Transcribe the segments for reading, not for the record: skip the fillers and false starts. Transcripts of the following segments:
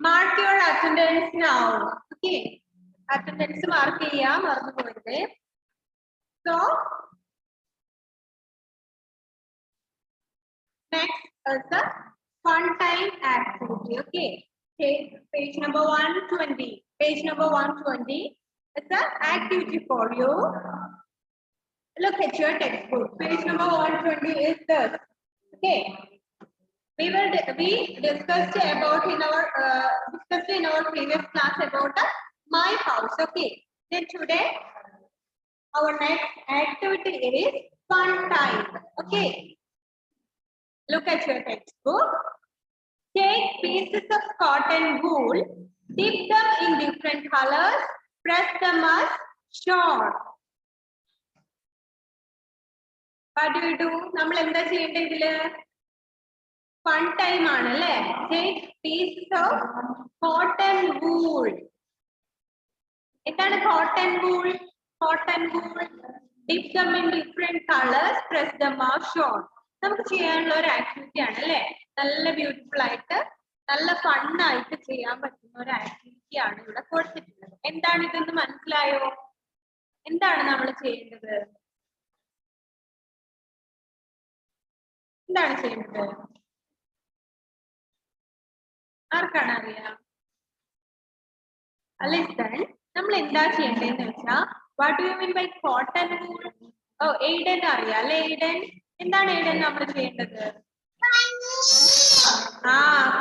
mark your attendance now. Okay, attendance mark ചെയ്യാ മറന്നു പോകരുത്. So next is the fun time activity. Okay, page number 120. Page number 120 is the activity for you. Look at your textbook. Page number 120 is this. Okay. We discussed about in our previous class about my house. Okay. Then today our next activity is fun time. Okay. Look at your textbook. Take pieces of cotton wool, dip them in different colors, press them as shown. What do you do? നമ്മൾ എന്താ ചെയ്യേണ്ടത് ഇതില്? Fun time ആണല്ലേ? Take pieces of cotton wool. എന്താണ് cotton wool? Cotton wool. Dip them in different colors. Press them as shown. നമുക്ക് ചെയ്യാനുള്ള ഒരു activity ആണ് അല്ലേ? നല്ല ബ്യൂട്ടിഫുൾ ആയിട്ട് നല്ല ഫൺ ആയിട്ട് ചെയ്യാൻ പറ്റുന്ന ഒരു ആക്ടിവിറ്റി ആണ് ഇവിടെ കൊടുത്തിട്ടുള്ളത്. എന്താണ് ഇതെന്ന് മനസ്സിലായോ? എന്താണ് നമ്മൾ ചെയ്യേണ്ടത്? എന്താണ് ചെയ്യേണ്ടത്? ആർക്കാണ് അറിയാം? Listen, നമ്മൾ എന്താ ചെയ്യേണ്ടതെന്ന് വെച്ചാൽ what do you mean by cotton wool? ഓ എയ്ഡൻ അറിയാം അല്ലെ? എയ്ഡൻ എന്താണ് എയ്ഡൻ നമ്മൾ ചെയ്യേണ്ടത്?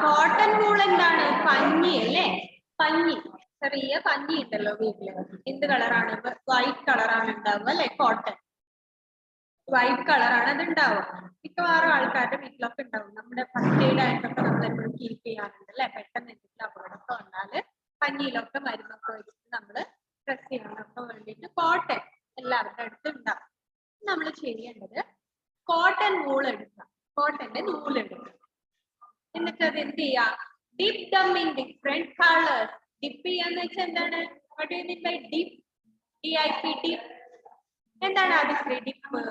കോട്ടൺ വൂൾ എന്താണ്? പഞ്ഞി അല്ലേ? പഞ്ഞി, ചെറിയ പഞ്ഞി ഉണ്ടല്ലോ വീട്ടില്. എന്ത് കളറാണ്? വൈറ്റ് കളറാണ് ഉണ്ടാവുക അല്ലെ? കോട്ടൺ വൈറ്റ് കളറാണ് അത് ഉണ്ടാവുക. മിക്കവാറും ആൾക്കാരുടെ വീട്ടിലൊക്കെ ഉണ്ടാവും. നമ്മുടെ ഫസ്റ്റ് എയ്ഡ് ആയിട്ടൊക്കെ നമ്മൾ എപ്പോഴും കീപ്പ് ചെയ്യാറുണ്ട് അല്ലെ? പെട്ടെന്ന് എന്തെങ്കിലും അപകടമൊക്കെ വന്നാല് പഞ്ഞിയിലൊക്കെ മരുന്നൊക്കെ വെച്ചിട്ട് നമ്മള് ഡ്രസ് ചെയ്യാനൊക്കെ വേണ്ടിയിട്ട് കോട്ടൺ എല്ലാവരുടെ അടുത്ത് ഉണ്ടാവും. നമ്മൾ ചെയ്യേണ്ടത് കോട്ടൺ വൂൾ എടുക്കുക, കോട്ടന്റെ നൂലെടുക്കുക. എന്നിട്ട് അത് എന്ത് ചെയ്യാം? Dip them in different colours. Dip ചെയ്യാന്ന് വെച്ചാൽ എന്താണ്? What do you mean by dip? DIP, dip. എന്താണ് ആദ്യം ഡിപ്പ്?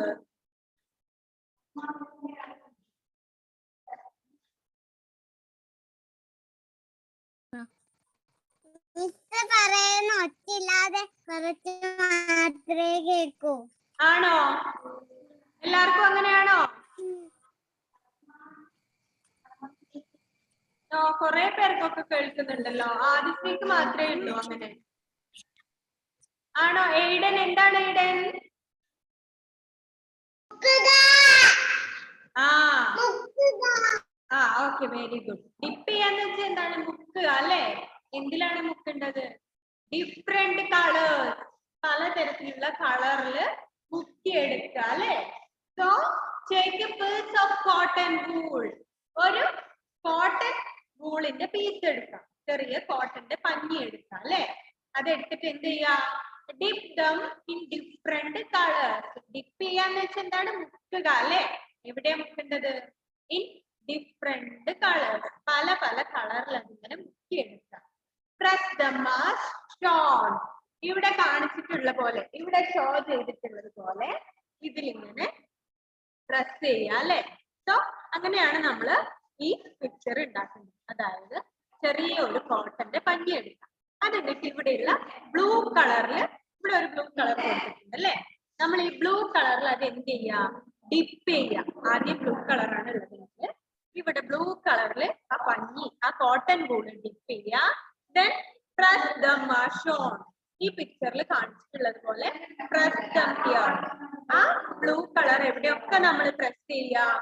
ആണോ? എല്ലാവർക്കും അങ്ങനെയാണോ? കൊറേ പേർക്കൊക്കെ കേൾക്കുന്നുണ്ടല്ലോ. ആദിത്യക്ക് മാത്രമേ ഉള്ളൂ അങ്ങനെ. ആണോ? എയ്ഡൻ എന്താണ് Aiden? Okay, very good. Dip ചെയ്യാന്ന് വെച്ചാൽ എന്താണ്? മുക്കുക അല്ലെ? എന്തിലാണ് മുക്കേണ്ടത്? ഡിഫറെന്റ് കളേഴ്സ്, പലതരത്തിലുള്ള കളറില് മുക്കിയെടുക്കുക അല്ലെ? So take a piece of cotton wool. ഒരു കോട്ടൺ വൂളിന്റെ പീസ് എടുക്കാം, ചെറിയ കോട്ടന്റെ പഞ്ഞി എടുക്കാം അല്ലെ? അതെടുത്തിട്ട് എന്ത് ചെയ്യാ? Dip them in different colours. Dip ചെയ്യാന്ന് വെച്ചാൽ എന്താണ്? മുക്കുക അല്ലെ? എവിടെയാ മുക്കേണ്ടത്? ഇൻ ഡിഫറെന്റ് കളേഴ്സ്, പല പല കളറിൽ അതിങ്ങനെ മുക്കിയെടുക്കാം. Press them as shown. ഇവിടെ കാണിച്ചിട്ടുള്ള പോലെ, ഇവിടെ ഷോ ചെയ്തിട്ടുള്ളത് പോലെ ഇതിലിങ്ങനെ പ്രസ് ചെയ്യാം അല്ലെ? സോ അങ്ങനെയാണ് നമ്മൾ ഈ പിക്ചർ ഉണ്ടാക്കുന്നത്. അതായത് ചെറിയ ഒരു കോട്ടന്റെ പഞ്ഞി എടുക്കാം. അത് എന്നിട്ട് ഇവിടെയുള്ള ബ്ലൂ കളറിൽ, ഇവിടെ ഒരു ബ്ലൂ കളർ കൊടുത്തിട്ടുണ്ട് അല്ലെ? നമ്മൾ ഈ ബ്ലൂ കളറിൽ അത് എന്ത് ചെയ്യാം? ഡിപ്പ് ചെയ്യാം. ആദ്യം ബ്ലൂ കളറാണ് ഉള്ളതെങ്കിൽ ഇവിടെ ബ്ലൂ കളറിൽ ആ പഞ്ഞി, ആ കോട്ടൺ വൂൾ ഡിപ്പ് ചെയ്യാം. Then press them as Sean. ഈ പിക്ചറിൽ കാണിച്ചിട്ടുള്ളത് പോലെ പ്രസ് ദം ഹിയർ. ആ ബ്ലൂ കളർ എവിടെയൊക്കെ നമ്മൾ പ്രസ് ചെയ്യാം?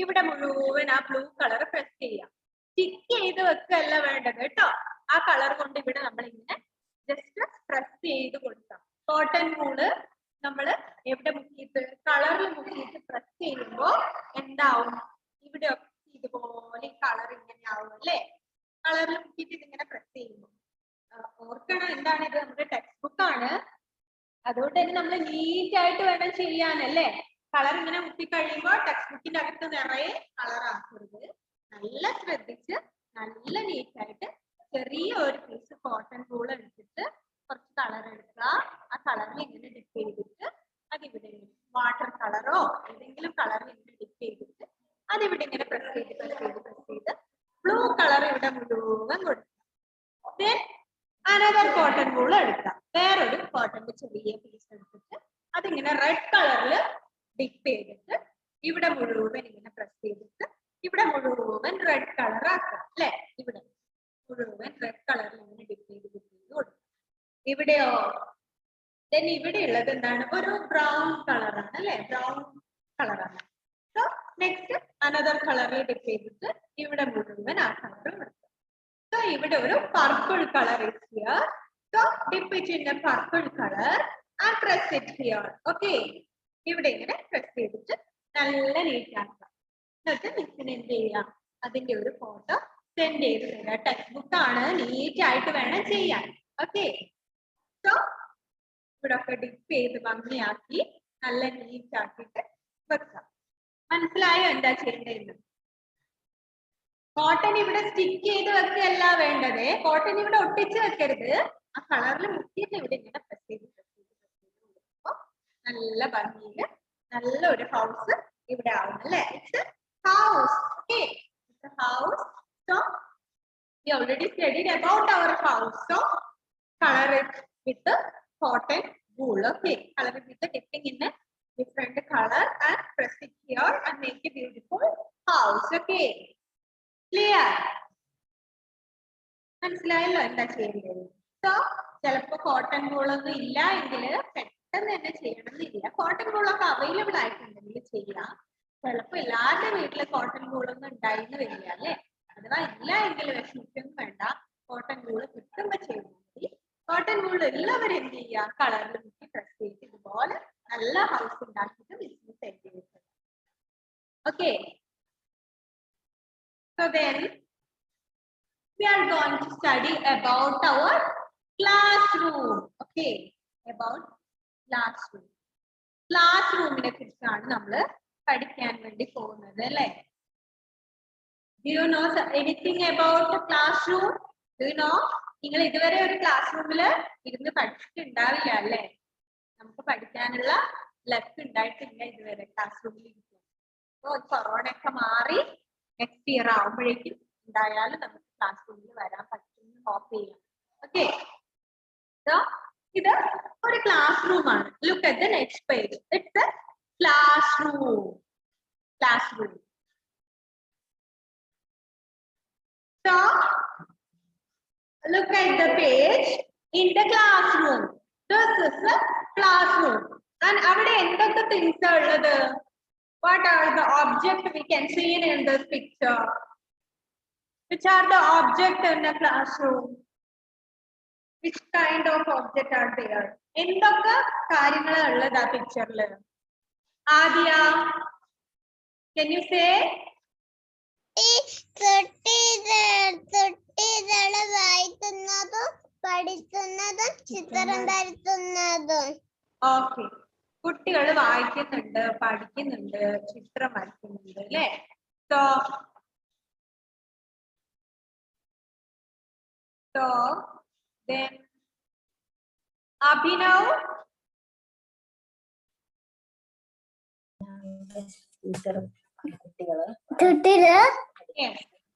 ഇവിടെ മുഴുവൻ ആ ബ്ലൂ കളർ പ്രസ് ചെയ്യാം. സ്റ്റിക്ക് ചെയ്ത് വെക്കല്ല വേണ്ടത് കേട്ടോ. ആ കളർ കൊണ്ട് ഇവിടെ നമ്മൾ ഇങ്ങനെ ജസ്റ്റ് പ്രസ് ചെയ്ത് കൊടുക്കാം. കോട്ടൺ വൂള് നമ്മൾ എവിടെ മുക്കിയിട്ട്, കളറിൽ മുക്കിയിട്ട് പ്രസ് ചെയ്യുമ്പോ എന്താവും? ഇവിടെ ഒക്കെ ഇതുപോലെ കളർ ഇങ്ങനെ ആവും അല്ലെ? കളറിൽ മുക്കിയിട്ട് ഇതിങ്ങനെ പ്രസ് ചെയ്യുമ്പോൾ ഓർക്കണം, എന്താണ് ഇത്? നമ്മുടെ ടെക്സ്റ്റ് ബുക്ക് ആണ്. അതുകൊണ്ട് തന്നെ നമ്മൾ നീറ്റ് ആയിട്ട് വേണം ചെയ്യാനല്ലേ? കളർ ഇങ്ങനെ മുക്കി കഴിയുമ്പോൾ ടെക്സ്റ്റ് ബുക്കിന്റെ അകത്ത് നിറയെ കളർ ആക്കരുത്. നല്ല ശ്രദ്ധിച്ച് നല്ല നീറ്റ് ആയിട്ട് ചെറിയ ഒരു പീസ് കോട്ടൺ വൂൾ എടുത്തിട്ട് കുറച്ച് കളർ എടുക്കുക. ആ കളറിൽ ഇങ്ങനെ ഡിപ്പ് ചെയ്തിട്ട് അതിവിടെ വാട്ടർ കളറോ ഏതെങ്കിലും കളറിൽ ഇങ്ങനെ ഡിപ്പ് ചെയ്തിട്ട് അതിവിടെ ഇങ്ങനെ പ്രസ് ചെയ്ത് ബ്ലൂ കളർ ഇവിടെ മുഴുവൻ കൊടുക്കുക. then another cotton wool എടുക്കാം. വേറൊരു കോട്ടന്റെ ചെറിയ പീസ് എടുത്തിട്ട് അതിങ്ങനെ റെഡ് കളറിൽ ഡിപ്പ് ചെയ്തിട്ട് ഇവിടെ മുഴുവൻ ഇങ്ങനെ പ്രസ് ചെയ്തിട്ട് ഇവിടെ മുഴുവൻ റെഡ് കളർ ആക്കാം അല്ലെ. ഇവിടെ മുഴുവൻ റെഡ് കളറിൽ ഇങ്ങനെ ഡിപ്പ് ചെയ്ത് കൊടുക്കും. ഇവിടെയോ then ഇവിടെ ഉള്ളത് എന്താണ്, ഒരു ബ്രൗൺ കളറാണ് അല്ലെ, ബ്രൗൺ കളറാണ്. സോ നെക്സ്റ്റ് അനദർ കളറിൽ ഡിപ്പ് ചെയ്തിട്ട് ഇവിടെ മുഴുവൻ ആ കളർ എടുക്കും. സോ ഇവിടെ ഒരു purple colour is here. So dip it in a purple color and press it here. Okay. ഇവിടെ ഇങ്ങനെ പ്രസ് ചെയ്തിട്ട് നല്ല നീറ്റ് ആക്കാം. എന്നിട്ട് മിസ്സിന് എന്ത് ചെയ്യാം, അതിന്റെ ഒരു ഫോട്ടോ സെൻഡ് ചെയ്ത് തരാം. ടെക്സ്റ്റ് ബുക്ക് ആണ്, നീറ്റ് ആയിട്ട് വേണം ചെയ്യാൻ. ഓക്കെ. സോ ഇവിടെ ഒക്കെ ഡിപ്പ് ചെയ്ത് ഭംഗിയാക്കി നല്ല നീറ്റ് ആക്കിയിട്ട് വെക്കാം. മനസ്സിലായോ എന്താ ചെയ്യേണ്ടത്? കോട്ടൺ ഇവിടെ സ്റ്റിക്ക് ചെയ്ത് വെക്കുകയല്ല വേണ്ടത്, കോട്ടൺ ഇവിടെ ഒട്ടിച്ച് വെക്കരുത്. ആ കളറിൽ മുക്കിയിട്ട് ഇവിടെ ഇങ്ങനെ പ്രസ് ചെയ്ത് നല്ല ഭംഗിയിൽ നല്ല ഒരു ഹൗസ് ഇവിടെ ആവും അല്ലെ. It's house. Okay, it's house. So we already studied about our house. So color it with the cotton wool. Okay, color it with the dipping in a different color and press it here and make a beautiful house. Okay, clear? മനസ്സിലായല്ലോ എന്താ ചെയ്യേണ്ടത്? So ചിലപ്പോ cotton വൂളൊന്നും ഇല്ല എങ്കിൽ പെട്ടെന്ന് തന്നെ ചെയ്യണമെന്നില്ല. Cotton വൂളൊക്കെ available ആയിട്ടുണ്ടെങ്കിൽ ചെയ്യാം. ചിലപ്പോ എല്ലാവരുടെ വീട്ടില് കോട്ടൺ വൂളൊന്നും ഉണ്ടായിന്ന് വരില്ല അല്ലെ. അഥവാ ഇല്ല എങ്കിൽ വിഷമിക്കൊന്നും വേണ്ട, കോട്ടൺ വൂള് കിട്ടുമ്പോ ചെയ്താൽ മതി. കോട്ടൺ വൂൾ എല്ലാവരും എന്ത് ചെയ്യുക, കളറിൽ മുക്കി പ്രസ് ചെയ്ത് ഇതുപോലെ നല്ല ഹൗസ് ഉണ്ടാക്കിയിട്ട് ബിസിനസ് സെറ്റ് ചെയ്തിട്ടുണ്ട്. Okay, so then we are going to study about our classroom. Okay, about classroom. Classroom-നെ കുറിച്ചാണ് നമ്മൾ പഠിക്കാൻ വേണ്ടി പോകുന്നത് അല്ലേ. Do you know anything about the classroom? Do you know? നിങ്ങൾ ഇതുവരെ ഒരു ക്ലാസ് റൂമിൽ ഇരുന്ന് പഠിച്ചിട്ടുണ്ടാവില്ല അല്ലേ. നമുക്ക് പഠിക്കാനുള്ള ലക്ക് ഉണ്ടായിട്ടില്ല ഇതുവരെ ക്ലാസ് റൂമിൽ ഇരിക്കും. അപ്പോൾ കൊറോണ ഒക്കെ മാറി നെക്സ്റ്റ് ഇയർ ആവുമ്പോഴേക്കും എന്തായാലും നമുക്ക് ക്ലാസ് റൂമിൽ വരാൻ പറ്റുമെന്ന് ഹോപ്പ് ചെയ്യാം. ഓക്കെ, ഇത് ഒരു ക്ലാസ് റൂം ആണ്. Look at the next page. It's A class room. Class room. So look at the page in the classroom. This is a classroom. And avade endokka things are ulladu? What are the objects we can see in this picture? Which are the objects in the classroom? Which kind of object are there? Endokka കാര്യങ്ങൾ ഉള്ളത് ആ പിക്ചറിൽ? Adiya, can you say? വായിക്കുന്നതും പഠിക്കുന്നതും ചിത്രം വരയ്ക്കുന്നതും. Okay, കുട്ടികൾ വായിക്കുന്നുണ്ട്, പഠിക്കുന്നുണ്ട്, ചിത്രം വരയ്ക്കുന്നുണ്ട് അല്ലേ. So then Abhinav, കുട്ടികള്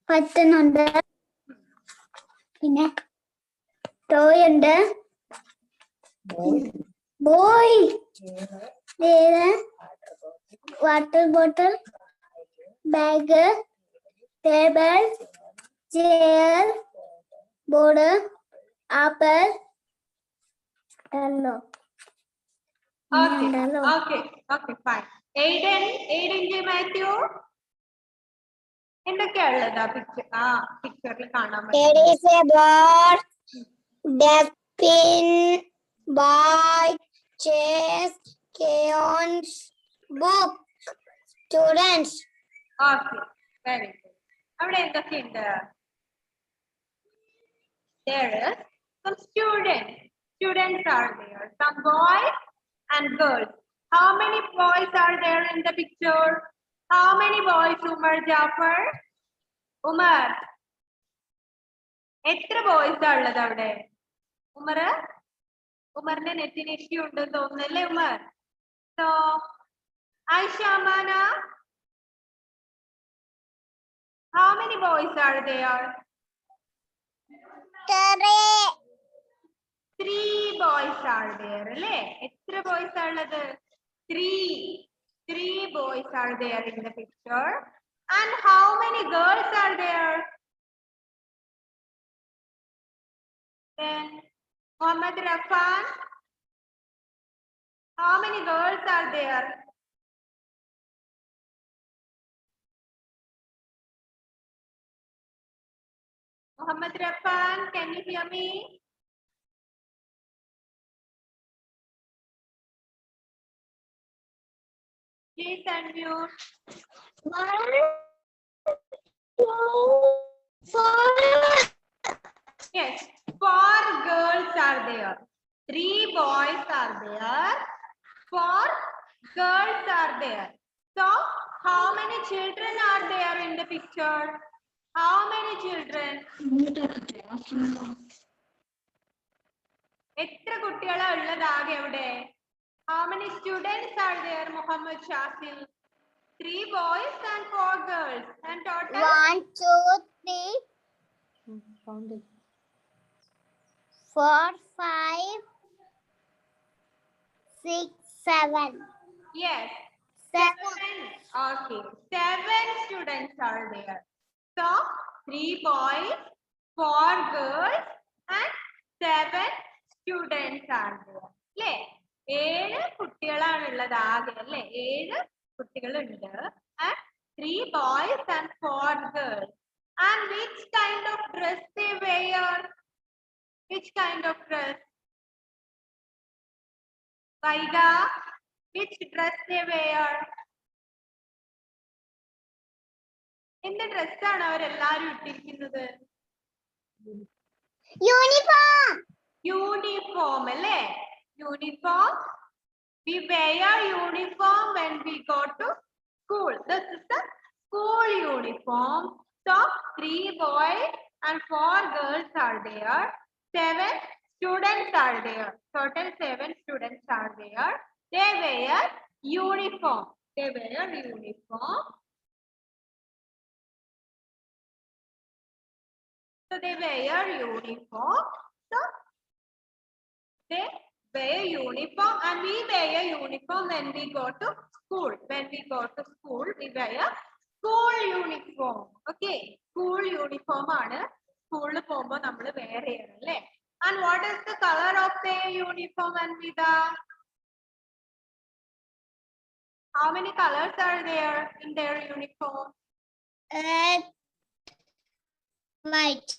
പറ്റുന്നുണ്ട്. പിന്നെ ടോയ് ഉണ്ട്, boy, water bottle, bag, table, chair, board, apple. Okay, fine. Aiden J. Matthew, എന്തൊക്കെയാ ഉള്ളത് ആ പിക്ചറിൽ കാണാൻ പറ്റും? Dustbin, bike, chairs, crayons, book, students. Okay, very good. അവിടെ എന്തൊക്കെയുണ്ട്? There is some students. Students are there. Some boys and girls. How many boys are there in the picture? How many boys, Umar Jafar? Umar. എത്ര boys ആ ഉള്ളത് അവിടെ? ഉമറിന്റെ നെറ്റിന് issue ഉണ്ടെന്ന് തോന്നുന്നല്ലേ Umar? So Aisha Amana, how many boys are there? Three. boys are there അല്ലേ? എത്ര boys are ഉള്ളത്? Three boys are there in the picture. And how many girls are there? Then Muhammad Rafan, how many girls are there? Muhammad Rafan, can you hear me? Please unmute. 1, 2, 4. Yes, 4 girls are there. 3 boys are there. 4 girls are there. So, how many children are there in the picture? How many children? എത്ര കുട്ടികളാ ഉള്ളത് ആകെ അവിടെ? How many students are there, Muhammad Shakil? 3 boys and 4 girls. And total? 1, 2, 3, 4, 5, 6, 7. Yes. 7. Okay. 7 students are there. So 3 boys, 4 girls, and 7 students are there. അല്ലേ? 7 കുട്ടികളാണുള്ളത് ആകെ അല്ലേ? 7 കുട്ടികളുണ്ട്. And 3 boys and 4 girls. And which kind of dress they wear? Which kind of dress? Vaiga, which dress they wear? എന്ത് ഡ്രസ്സാണ് അവരെല്ലാരും ഇട്ടിരിക്കുന്നത്? Uniform. Uniform അല്ലേ? Uniform. We wear uniform when we go to school. This is the school uniform. So 3 boys and 4 girls are there. 7 students are there. Total 7 students are there. They wear uniform. They wear uniform. So they wear uniform. So they wear uniform, and we wear uniform when we go to school. When we go to school, we wear school uniform. Okay, school uniform ആണ് സ്കൂളിൽ പോകുമ്പോൾ നമ്മൾ wear ചെയ്യണം അല്ലേ? And what is the color of their uniform, Anvita? How many colors are there in their uniform? Red, white.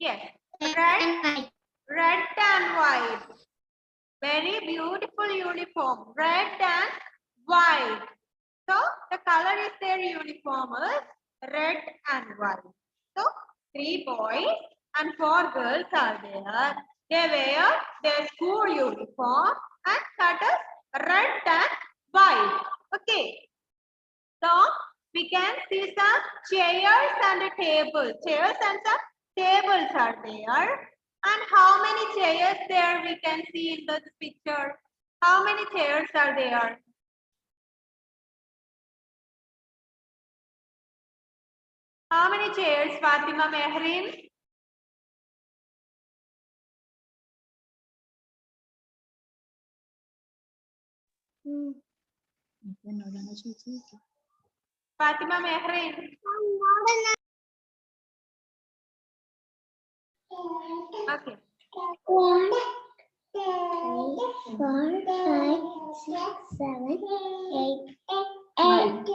Yes, Red red, and white. red and white. Very beautiful uniform, red and white. So the color is their uniform is red and white. So 3 boys and 4 girls are there. They wear their school uniform, and that is red and white. Okay. So we can see some chairs and a table. Chairs and some tables are there. And how many chairs there we can see in this picture? How many chairs are there? How many chairs, Fatima Mehrin? Fatima Mehrin. Okay. 1, 2, 3, 4, 5, 6, 7, 8,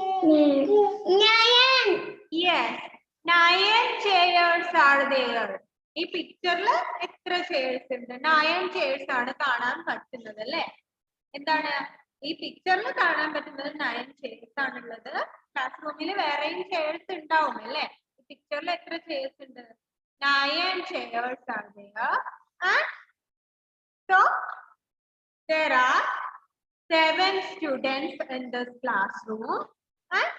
9. Yes, 9 chairs are there. ഈ പിക്ചറിൽ എത്ര chairs ഉണ്ട്? 9 chairs ആണ് കാണാൻ പറ്റുന്നത് അല്ലേ? എന്താണ് ഈ പിക്ചറിൽ കാണാൻ പറ്റുന്നത്? 9 ചെയർസ് ആണുള്ളത്. ക്ലാസ് റൂമിൽ വേറെയും ചെയർസ് ഉണ്ടാവും അല്ലേ? ഈ പിക്ചറിൽ എത്ര ചെയർസ് ഉണ്ട്? 9 chairs are there. And so there are 7 students in this classroom, and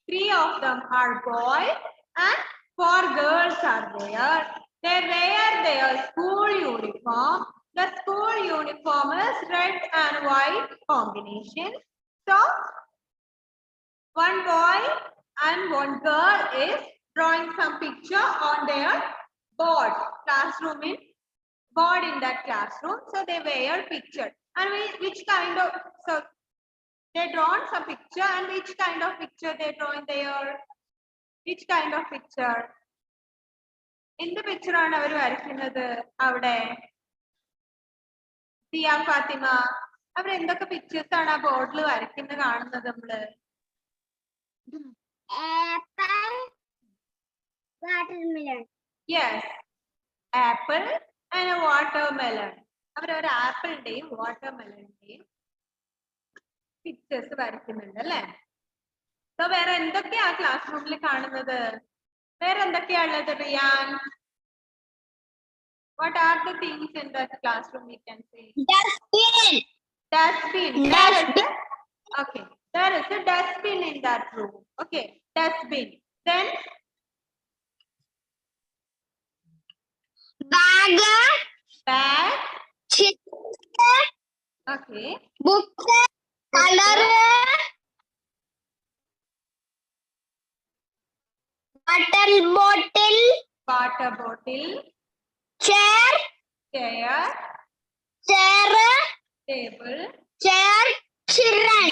3 of them are boys and 4 girls are there. They wear their school uniform. The school uniform is red and white combination. So one boy and one girl is drawing some picture on their board, classroom in board in that classroom. So they were pictured. And which kind of, so they drawn some picture, and which kind of picture they drawn there? Which kind of picture? എന്ത് picture ആണ് അവർ വരയ്ക്കുന്നത് അവിടെ? സിയ ഫാത്തിമ, അവർ എന്തൊക്കെ pictures ആണ് ആ ബോർഡിൽ വരയ്ക്കുന്നത് കാണുന്നത് നമ്മള്? Apple, watermelon. Yes, apple and a watermelon. അവർ ഒരു ആപ്പിളിന്റെയും വാട്ടർമെലണിന്റെയും പിക്ചേഴ്സ് വരയ്ക്കുന്നുണ്ട് അല്ലേ? സോ വേറെ എന്തൊക്കെയാ ക്ലാസ് റൂമിൽ കാണുന്നത്? വേറെ എന്തൊക്കെയാ ഉള്ളത് Riyan? What are the things in that classroom we can see? Dustbin. Dustbin. Okay, there is a dustbin in that room. Okay, dustbin. Then Bag. bag. Chips. Okay. Book. Color. Water bottle. Water bottle. Chair. Chair. Chair. Table. Chair. Children.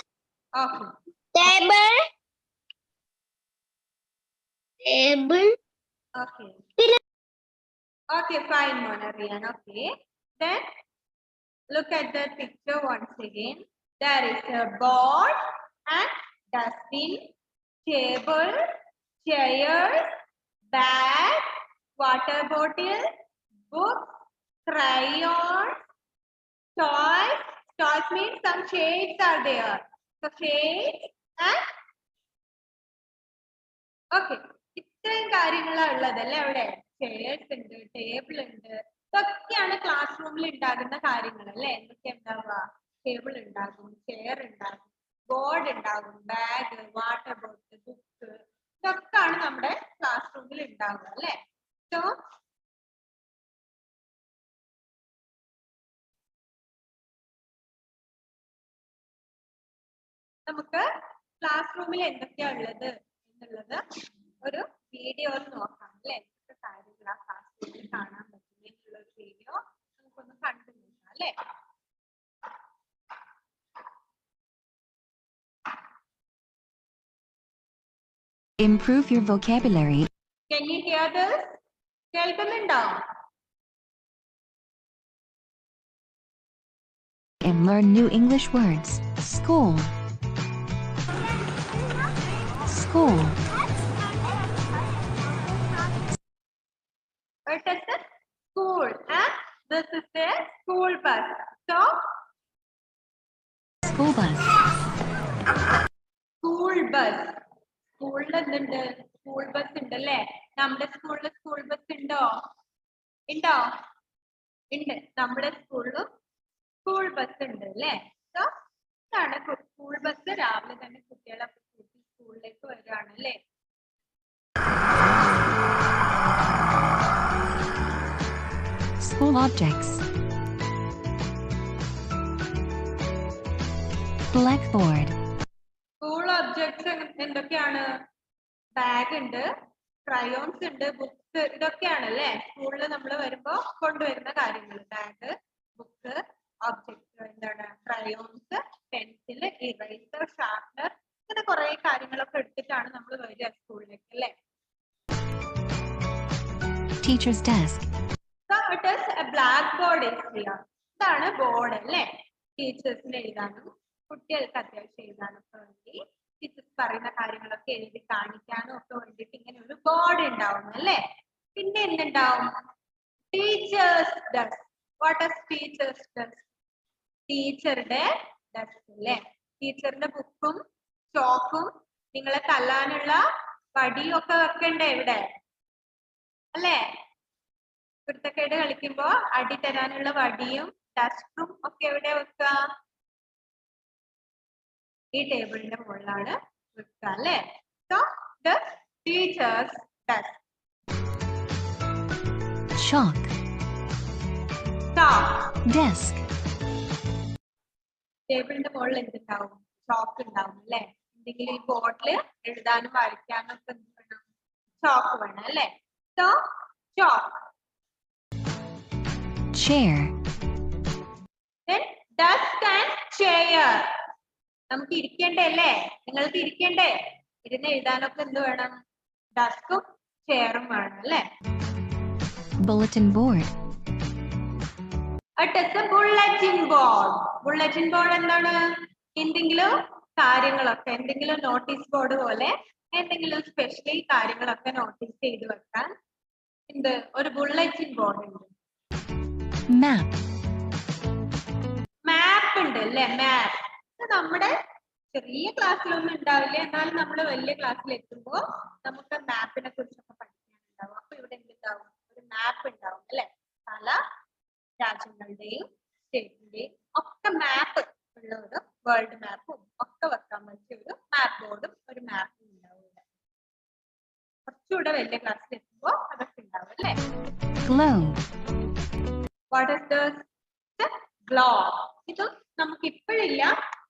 Okay. Table. Table. Okay. Okay, fine, Mona Rian. Okay. Then look at the picture once again. There is a board and dustbin, table, chairs, bag, water bottle, books, crayons, toys. Toys means some shades are there. So shades and okay. ഇത്രയും കാര്യങ്ങളാണ് ഉള്ളതല്ലേ അവിടെ? Chairs ഉണ്ട്, table ഉണ്ട്. ഇതൊക്കെയാണ് class റൂമിൽ ഉണ്ടാകുന്ന കാര്യങ്ങൾ അല്ലേ? എന്തൊക്കെ ഉണ്ടാവുക? ടേബിൾ ഉണ്ടാകും, ചെയർ ഉണ്ടാകും, ബോർഡ് ഉണ്ടാകും, ബാഗ്, വാട്ടർ ബോട്ടിൽ, ബുക്ക്, ഇതൊക്കെയാണ് നമ്മുടെ ക്ലാസ് റൂമിൽ ഉണ്ടാവുക അല്ലേ? സോ നമുക്ക് ക്ലാസ് റൂമിൽ എന്തൊക്കെയാ ഉള്ളത് എന്നുള്ളത് ഒരു വീഡിയോയിൽ നോക്കാം അല്ലെ? എന്തൊക്കെ കാര്യങ്ങൾ ആ ക്ലാസ് റൂമിൽ കാണാൻ പറ്റും എന്നുള്ള ഒരു വീഡിയോ നമുക്കൊന്ന് കണ്ടു നോക്കാം അല്ലെ? Improve your vocabulary. Can you hear this? കേൾക്കുന്നുണ്ടോ? And learn new English words. School. School. It is a school and this is a school bus. So School bus. school bus. സ്കൂളിൽ എന്തുണ്ട്? സ്കൂൾ ബസ് ഉണ്ട് അല്ലേ? നമ്മുടെ സ്കൂളിൽ school bus ഉണ്ടോ? ഉണ്ടോ? ഉണ്ട്. നമ്മുടെ സ്കൂളിലും സ്കൂൾ ബസ് ഉണ്ട് അല്ലേ? സോ ഇതാണ് സ്കൂൾ ബസ്. രാവിലെ തന്നെ കുട്ടികളൊക്കെ കൂട്ടി സ്കൂളിലേക്ക് വരികയാണ് അല്ലേ? School objects. Blackboard. School objects എന്തൊക്കെയാണ്? ബാഗ് ഉണ്ട്, ക്രയോൺസ് ഉണ്ട്, ബുക്സ്, ഇതൊക്കെയാണ് അല്ലേ സ്കൂളിൽ നമ്മൾ വരുമ്പോ കൊണ്ടുവരുന്ന കാര്യങ്ങൾ. ബാഗ്, ബുക്ക്, ഒബ്ജക്ട്സ് എന്താണ്? ക്രയോൺസ്, പെൻസിൽ, ഇറേസർ, ഷാർപ്പനർ, ഇങ്ങനെ കുറെ കാര്യങ്ങളൊക്കെ എടുത്തിട്ടാണ് നമ്മൾ വരിക സ്കൂളിലേക്ക് അല്ലേ? Teacher's desk. So it is a blackboard is here. ഇതാണ് ബോർഡ് അല്ലേ? ടീച്ചേഴ്സിന് എഴുതാനും കുട്ടികൾക്ക് അത്യാവശ്യം എഴുതാനൊക്കെ വേണ്ടി ടീച്ചേഴ്സ് പറയുന്ന കാര്യങ്ങളൊക്കെ എഴുതി കാണിക്കാനും ഒക്കെ വേണ്ടിയിട്ട് ഇങ്ങനെ ഒരു ബോർഡ് ഉണ്ടാവും അല്ലേ? പിന്നെ എന്തുണ്ടാവും? Teachers desk. What is teachers desk? ടീച്ചറുടെ ഡെസ്ക് അല്ലേ? ടീച്ചറിന്റെ ബുക്കും ചോക്കും നിങ്ങളെ തല്ലാനുള്ള വടിയും ഒക്കെ വെക്കണ്ടേ ഇവിടെ അല്ലേ? കുരുത്തക്കേട് കളിക്കുമ്പോ അടി തരാനുള്ള വടിയും ഡസ്റ്ററും ഒക്കെ എവിടെ വെക്കുക? ഈ ടേബിളിന്റെ മുകളിലാണ് വെക്കുക അല്ലേ? So the teachers desk. Chalk. Desk. ടേബിളിന്റെ മുകളിൽ എന്തുണ്ടാവും? ചോക്ക് ഉണ്ടാവും അല്ലേ? എന്തെങ്കിലും ഈ ബോർഡിൽ എഴുതാനും വരയ്ക്കാനും ഒക്കെ എന്ത് വേണം? ചോക്ക് വേണം അല്ലേ? So chalk. chair, Then desk and chair. നമുക്ക് ഇരിക്കണ്ടേ അല്ലേ? നിങ്ങൾക്ക് ഇരിക്കണ്ടേ? ഇരുന്ന് എഴുതാനൊക്കെ എന്ത് വേണം? ഡസ്കും ചെയറും വേണം അല്ലേ? bulletin board, It is a bulletin board. Bulletin board എന്താണ്? എന്തെങ്കിലും കാര്യങ്ങളൊക്കെ എന്തെങ്കിലും നോട്ടീസ് ബോർഡ് പോലെ എന്തെങ്കിലും സ്പെഷ്യൽ കാര്യങ്ങളൊക്കെ നോട്ടീസ് ചെയ്ത് വെക്കാൻ എന്ത് ഒരു ബുള്ളറ്റിൻ ബോർഡ് ഉണ്ട്. map, മാപ്പ് ഉണ്ട് അല്ലേ? മാപ്പ് നമ്മുടെ ചെറിയ ക്ലാസ്സിലൊന്നും ഉണ്ടാവില്ല, എന്നാലും നമ്മൾ വലിയ ക്ലാസ്സിൽ എത്തുമ്പോൾ നമുക്ക് മാപ്പിനെ കുറിച്ചൊക്കെ പഠിക്കാനുണ്ടാവും. അപ്പൊ ഇവിടെ എന്തുണ്ടാവും? ഒരു മാപ്പ് ഉണ്ടാവും അല്ലെ? പല രാജ്യങ്ങളുടെയും സ്റ്റേറ്റിന്റെയും ഒക്കെ മാപ്പ് ഉള്ള ഒരു വേൾഡ് മാപ്പും ഒക്കെ വെക്കാൻ പറ്റിയ ഒരു മാപ്പ് ബോർഡും ഒരു മാപ്പും ഉണ്ടാവും. കുറച്ചുകൂടെ വലിയ ക്ലാസ്സിൽ എത്തുമ്പോൾ അതൊക്കെ ഉണ്ടാവും അല്ലേ? globe, what is the globe? ഇത് നമുക്ക് ഇപ്പോഴില്ല,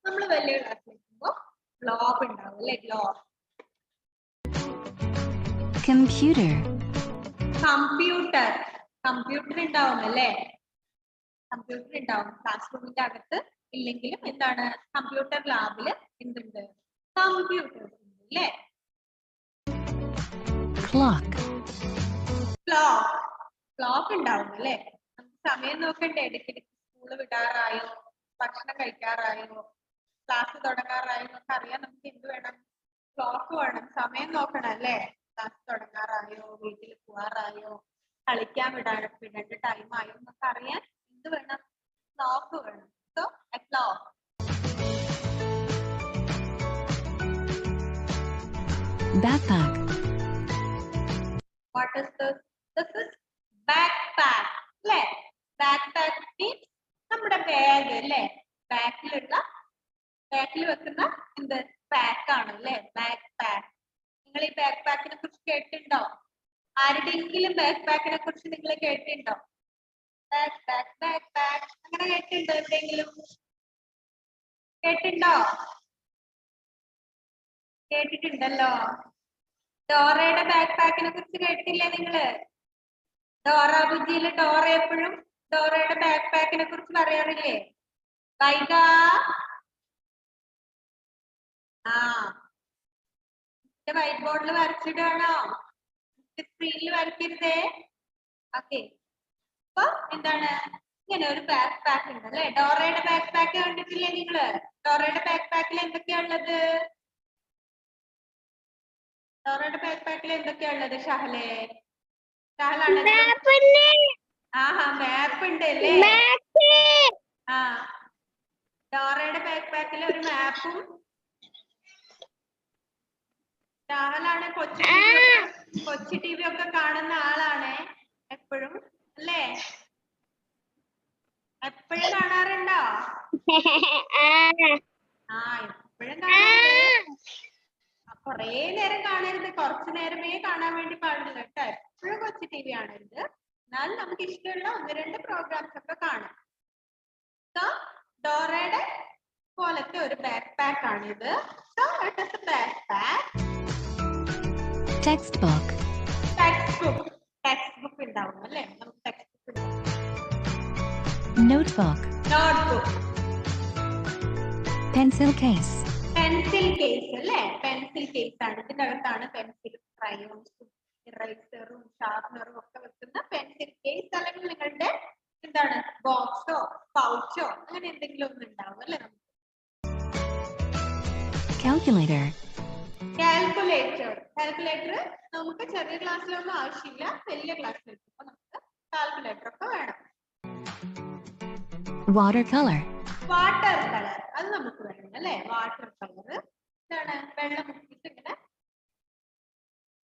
നമ്മൾ വലിയ ക്ലാസ്സിൽ എത്തുമ്പോൾ ഗ്ലോബ് ഉണ്ടാവും അല്ലെ? ഗ്ലോബ്. computer, computer. കമ്പ്യൂട്ടർ ഉണ്ടാവും അല്ലേ? കമ്പ്യൂട്ടർ ഉണ്ടാവും ക്ലാസ് റൂമിന്റെ അകത്ത്. ഇല്ലെങ്കിലും എന്താണ് കമ്പ്യൂട്ടർ ലാബില് എന്തുണ്ട്? കമ്പ്യൂട്ടേഴ്സ് ഉണ്ട് അല്ലേ? clock, clock. ക്ലോക്ക് ഉണ്ടാവും അല്ലേ? നമുക്ക് സമയം നോക്കണ്ടേ? ഇടയ്ക്കിടയ്ക്ക് സ്കൂള് വിടാറായോ, ഭക്ഷണം കഴിക്കാറായോ, ക്ലാസ് തുടങ്ങാറായോ എന്നൊക്കെ അറിയാൻ നമുക്ക് എന്ത് വേണം? ക്ലോക്ക് വേണം. സമയം നോക്കണം അല്ലേ? ക്ലാസ് തുടങ്ങാറായോ, വീട്ടിൽ പോവാറായോ, കളിക്കാൻ വിടേണ്ട ടൈം ആയോ എന്നൊക്കെ അറിയാൻ എന്ത് വേണം? ക്ലോക്ക് വേണം. So A clock. backpack, What is this? This is backpack. അല്ലേ? Backpack means നമ്മുടെ ബാഗ് അല്ലേ? ബാക്കിൽ വെക്കുന്ന എന്ത് പാക്ക് ആണ് അല്ലേ? Back pack. നിങ്ങൾ ഈ ബാക്ക് പാക്കിനെ കുറിച്ച് കേട്ടിട്ടുണ്ടോ? ആരുടെയെങ്കിലും ബാക്ക് പാക്കിനെ കുറിച്ച് നിങ്ങൾ കേട്ടിട്ടുണ്ടോ? ബാക്ക് പാക്ക് അങ്ങനെ കേട്ടിട്ടുണ്ടോ? എവിടെയെങ്കിലും കേട്ടിട്ടുണ്ടോ? കേട്ടിട്ടുണ്ടല്ലോ. ഡോറയുടെ ബാക്ക് പാക്കിനെ കുറിച്ച് കേട്ടില്ലേ നിങ്ങള്? ഡോറ ബുജിയില് ഡോറ എപ്പോഴും ഡോറയുടെ ബാക്ക് പാക്കിനെ കുറിച്ച് പറയാറില്ലേ? വൈഗ വൈറ്റ് ബോർഡിൽ വരച്ചിടാണോ? സ്ക്രീനിൽ വരയ്ക്കരുതേ. ഓക്കെ. അപ്പൊ എന്താണ്? ഇങ്ങനെ ഒരു ബാക്ക് പാക്ക് ഉണ്ട് അല്ലെ? ഡോറയുടെ ബാക്ക് പാക്ക് കണ്ടിട്ടില്ലേ നിങ്ങള്? ഡോറയുടെ ബാക്ക് പാക്കിൽ എന്തൊക്കെയാ ഉള്ളത്? ഡോറയുടെ ബാക്ക് പാക്കിൽ എന്തൊക്കെയാ ഉള്ളത്? ഷഹലെ, ഷഹലാണ്. ആഹാ, മാപ്പ് ഉണ്ട് അല്ലേ? ആ, ഡോറയുടെ ബാക്ക് പാക്കിൽ ഒരു മാപ്പും. ഷാഹലാണ് കൊച്ചി ടി വി ഒക്കെ കാണുന്ന ആളാണ് എപ്പോഴും അല്ലേ? എപ്പോഴും കാണാറുണ്ടോ? ആ, എപ്പോഴും കാണാറുണ്ട്. കൊറേ നേരം കാണരുത്, കുറച്ചു നേരമേ കാണാൻ വേണ്ടി പാടില്ല കേട്ടോ. എപ്പോഴും കൊച്ചി ടി വി കാണരുത്. എന്നാൽ നമുക്ക് ഇഷ്ടമുള്ള 1-2 പ്രോഗ്രാംസ് ഒക്കെ കാണാം. സോ ഡോറയുടെ പോലത്തെ ഒരു ബാക്ക് പാക്ക് ആണിത്. So it is a back pack. textbook, text book ഉണ്ടാവും അല്ലേ? നമുക്ക് ടെക്സ്റ്റ് ബുക്ക് ഉണ്ടാവും. notebook, notebook. pencil case, pencil case അല്ലേ? പെൻസിൽ കേസ് ആണ്. ഇതിന്റെ അകത്താണ് പെൻസിലും ക്രയോൺസും ഇറേസറും ഷാർപ്പനറും ഒക്കെ വെക്കുന്ന പെൻസിൽ കേസ്. അല്ലെങ്കിൽ നിങ്ങളുടെ എന്താണ് ബോക്സോ പൗച്ചോ അങ്ങനെ എന്തെങ്കിലും ഒന്നും ഉണ്ടാവും അല്ലെ? calculator, കാൽക്കുലേറ്റർ നമുക്ക് ചെറിയ ക്ലാസ്സിലൊന്നും ആവശ്യമില്ല, വലിയ ക്ലാസ്സിൽ എത്തുമ്പോൾ നമുക്ക് കാൽക്കുലേറ്റർ ഒക്കെ വേണം. watercolor, വാട്ടർ കളർ അത് നമുക്ക് വേണം അല്ലെ? വാട്ടർ കളർ എന്താണ്? വെള്ളം മുക്കിയിട്ട് ഇങ്ങനെ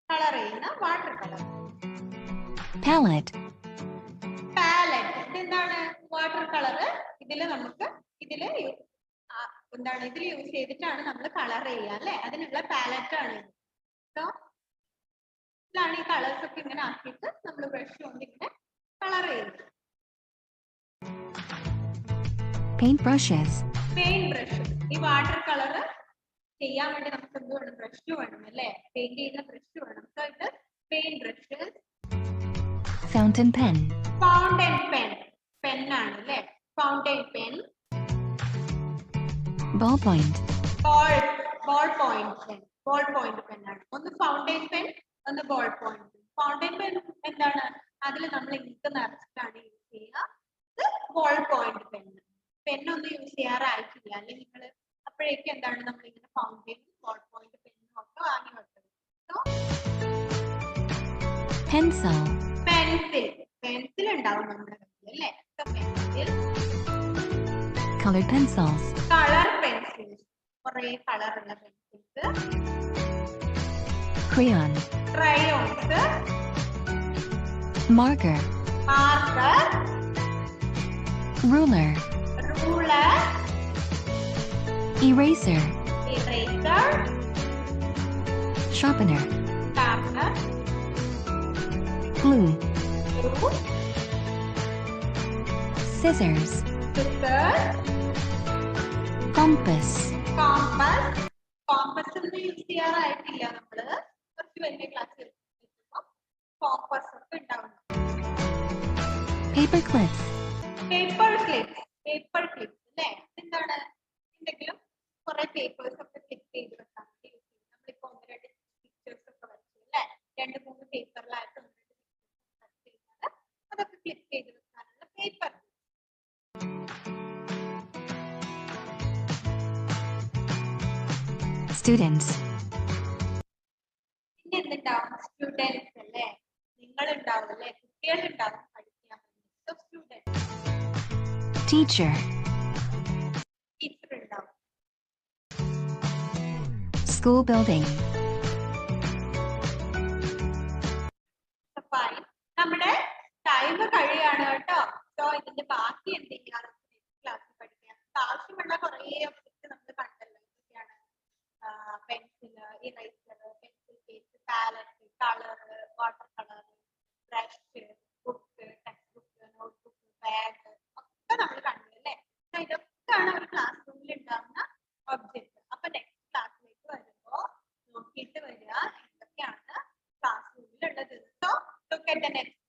കളർ ചെയ്യുന്ന വാട്ടർ കളർ. palette, ഇതെന്താണ്? Water colour. ഇതില് നമുക്ക് ഇതില് എന്താണ് ഇതിൽ യൂസ് ചെയ്തിട്ടാണ് നമ്മൾ കളർ ചെയ്യുക അല്ലെ? അതിനുള്ള പാലറ്റ് ആണ് ഇത്. സോ ഇതിലാണ് ഈ കളേഴ്സ് ഒക്കെ ഇങ്ങനെ ആക്കിയിട്ട് നമ്മൾ ബ്രഷ് കൊണ്ട് ഇങ്ങനെ കളർ ചെയ്യുന്നത്. paint brushes, paint brush. ഈ വാട്ടർ കളർ ചെയ്യാൻ വേണ്ടി നമുക്ക് എന്ത് വേണം? ബ്രഷ് വേണം അല്ലെ? പെയിന്റ് ചെയ്യുന്ന ബ്രഷ് വേണം. സോ ഇത് paint brush. fountain pen, fountain pen. fountain pen, ballpoint, ballpoint pen ആണ്. ഒന്ന് fountain pen, ഒന്ന് ballpoint pen. Fountain pen എന്താണ്? അതിൽ നമ്മൾ ഇങ്ക് നിറച്ചിട്ടാണ് യൂസ് ചെയ്യുക. ഇത് ballpoint pen. പെൻ ഒന്നും യൂസ് ചെയ്യാറായിട്ടില്ല അല്ലെങ്കിൽ നിങ്ങൾ അപ്പോഴേക്കും എന്താണ് നമ്മൾ ഇങ്ങനെ ഫൗണ്ടൈനും ballpoint പെന്നും ഒക്കെ വാങ്ങി വെക്കുന്നത്. pencil, പെൻസിൽ ഉണ്ടാവും നമ്മുടെ കയ്യിൽ അല്ലേ? Pencil, colored pencils, colour pencils, കുറെ കളർ ഉള്ള pencils, crayon, crayons, marker, marker, ruler, ruler, eraser, eraser, sharpener, sharpener, glue, glue, scissors, scissor, compass, compass ഒന്നും യൂസ് ചെയ്യാറായിട്ടില്ല നമ്മള്. കുറച്ച് വലിയ ക്ലാസ്സിൽ കോമ്പസ് ഒക്കെ ഉണ്ടാവുന്നു. paper clips, പേപ്പർ ക്ലിപ്സ് അല്ലേ? എന്താണ്? എന്തെങ്കിലും കുറെ പേപ്പേഴ്സ് ഒക്കെ ക്ലിപ്പ് ചെയ്ത് വെക്കാൻ വേണ്ടി യൂസ് ചെയ്യും. നമ്മളിപ്പോ ഒന്ന് രണ്ട് പിക്ചേഴ്സ് ഒക്കെ വരച്ചു അല്ലേ? 2-3 പേപ്പറിലായിട്ട് ഒന്ന് രണ്ട് പിക്ചേഴ്സ് ചെയ്താൽ അതൊക്കെ ക്ലിപ്പ് ചെയ്ത് വെക്കാനുള്ള പേപ്പർ. students, പിന്നെ എന്തുണ്ടാവും? സ്റ്റുഡൻസ് അല്ലേ? നിങ്ങൾ ഉണ്ടാവും അല്ലേ? കുട്ടികൾ ഉണ്ടാവും പഠിക്കാൻ വേണ്ടി. സ്റ്റുഡൻസ്, teacher, ടീച്ചർ ഉണ്ടാവും. school building, fine. നമ്മുടെ ടൈം കഴിയാണ് കേട്ടോ. സോ ഇതിന്റെ ബാക്കി എന്തെങ്കിലും ക്ലാസ്സിൽ പഠിക്കാം. ആവശ്യമുള്ള കുറേ ഒബ്ജക്റ്റ് നമ്മൾ കണ്ടല്ലോ. എന്തൊക്കെയാണ്? Pencil, eraser, pencil case, palette, colour, water colour, brush, book, text book, note book, bag ഒക്കെ നമ്മൾ കണ്ടു അല്ലേ? ഇതൊക്കെയാണ് ഒരു ക്ലാസ് റൂമിൽ ഉണ്ടാകുന്ന ഒബ്ജക്റ്റ്. അപ്പൊ നെക്സ്റ്റ് ക്ലാസ്സിലേക്ക് വരുമ്പോ നോക്കിയിട്ട് വരിക എന്തൊക്കെയാണ് ക്ലാസ് റൂമിലുള്ളത്. So look at the next